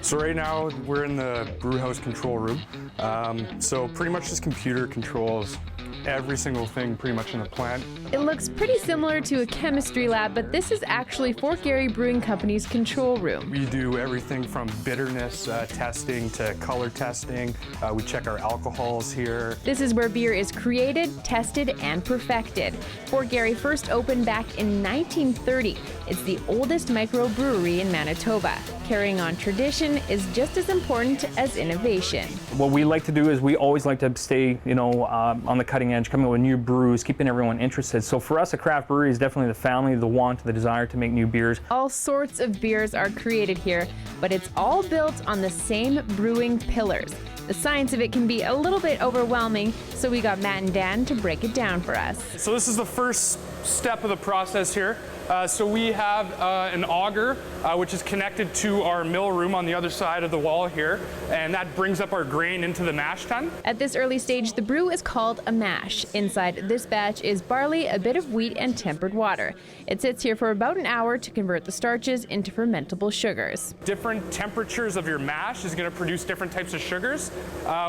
So right now we're in the brew house control room. So pretty much this computer controls every single thing pretty much in the plant. It looks pretty similar to a chemistry lab, but this is actually Fort Garry Brewing Company's control room. We do everything from bitterness testing to color testing. We check our alcohols here. This is where beer is created, tested, and perfected. Fort Garry first opened back in 1930. It's the oldest microbrewery in Manitoba. Carrying on tradition is just as important as innovation. What we like to do is we always like to stay, on the cutting edge, coming up with new brews, keeping everyone interested. So for us, a craft brewery is definitely the family, the want, the desire to make new beers. All sorts of beers are created here, but it's all built on the same brewing pillars. The science of it can be a little bit overwhelming, so we got Matt and Dan to break it down for us. So this is the first step of the process here. So we have an auger, which is connected to our mill room on the other side of the wall here, and that brings up our grain into the mash tun. At this early stage, the brew is called a mash. Inside this batch is barley, a bit of wheat, and tempered water. It sits here for about an hour to convert the starches into fermentable sugars. Different temperatures of your mash is going to produce different types of sugars,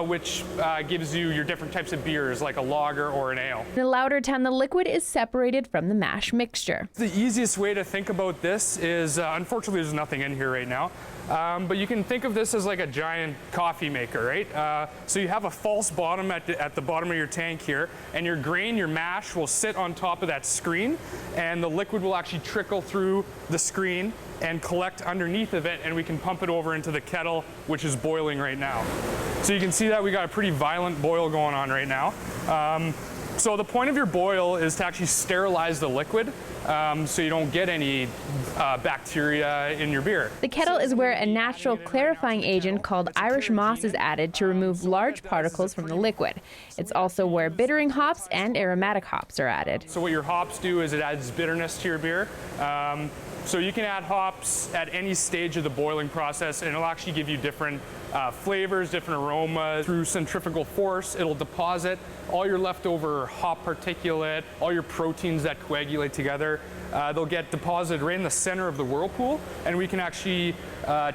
which gives you your different types of beers, like a lager or an ale. In a lauter tun, the liquid is separated from the mash mixture. The easiest way to think about this is, unfortunately there's nothing in here right now, but you can think of this as like a giant coffee maker, right? So you have a false bottom at the bottom of your tank here, and your grain, your mash, will sit on top of that screen, and the liquid will actually trickle through the screen and collect underneath of it, and we can pump it over into the kettle, which is boiling right now. So you can see that we got a pretty violent boil going on right now. So the point of your boil is to actually sterilize the liquid, so you don't get any bacteria in your beer. The kettle is where a natural clarifying agent called Irish moss is added to remove large particles from the liquid. It's also where bittering hops and aromatic hops are added. So what your hops do is it adds bitterness to your beer. So you can add hops at any stage of the boiling process, and it'll actually give you different flavors, different aromas. Through centrifugal force, it'll deposit all your leftover hop particulate, all your proteins that coagulate together. They'll get deposited right in the center of the whirlpool, and we can actually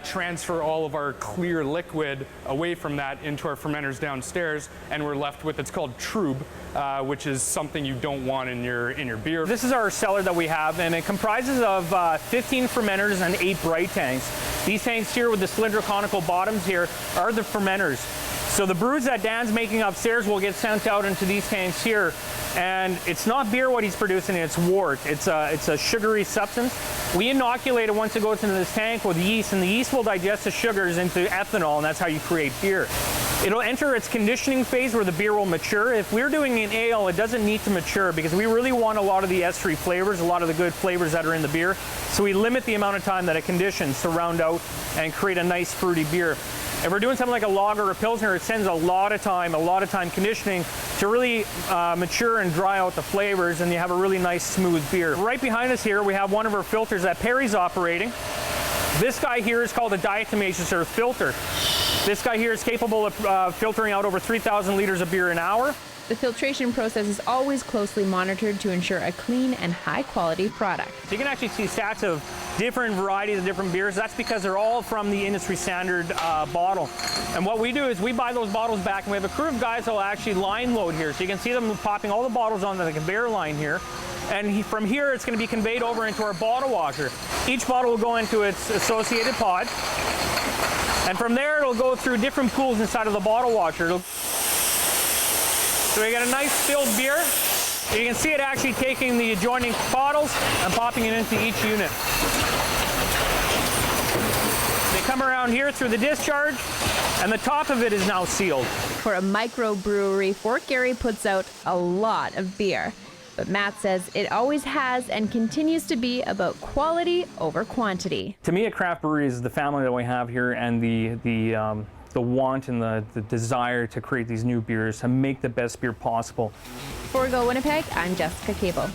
transfer all of our clear liquid away from that into our fermenters downstairs, and we're left with, it's called trub, which is something you don't want in your beer. This is our cellar that we have, and it comprises of 15 fermenters and 8 bright tanks. These tanks here with the cylindrical conical bottoms here are the fermenters. So the brews that Dan's making upstairs will get sent out into these tanks here, and it's not beer what he's producing, it's wort. It's a sugary substance. We inoculate it once it goes into this tank with yeast, and the yeast will digest the sugars into ethanol, and that's how you create beer. It'll enter its conditioning phase where the beer will mature. If we're doing an ale, it doesn't need to mature because we really want a lot of the estery flavors, a lot of the good flavors that are in the beer. So we limit the amount of time that it conditions to round out and create a nice fruity beer. If we're doing something like a lager or a pilsner, it sends a lot of time conditioning to really mature and dry out the flavors, and you have a really nice smooth beer. Right behind us here, we have one of our filters that Perry's operating. This guy here is called a diatomaceous earth filter. This guy here is capable of filtering out over 3,000 liters of beer an hour. The filtration process is always closely monitored to ensure a clean and high-quality product. So you can actually see stacks of different varieties of different beers. That's because they're all from the industry standard bottle. And what we do is we buy those bottles back, and we have a crew of guys that will actually line load here. So you can see them popping all the bottles onto the conveyor line here. And from here, it's going to be conveyed over into our bottle washer. Each bottle will go into its associated pod. And from there, it'll go through different pools inside of the bottle washer. So we got a nice filled beer. You can see it actually taking the adjoining bottles and popping it into each unit. They come around here through the discharge, and the top of it is now sealed. For a microbrewery, Fort Garry puts out a lot of beer. But Matt says it always has and continues to be about quality over quantity. To me, a craft brewery is the family that we have here, and the want and the desire to create these new beers, to make the best beer possible. For Go Winnipeg, I'm Jessica Cable.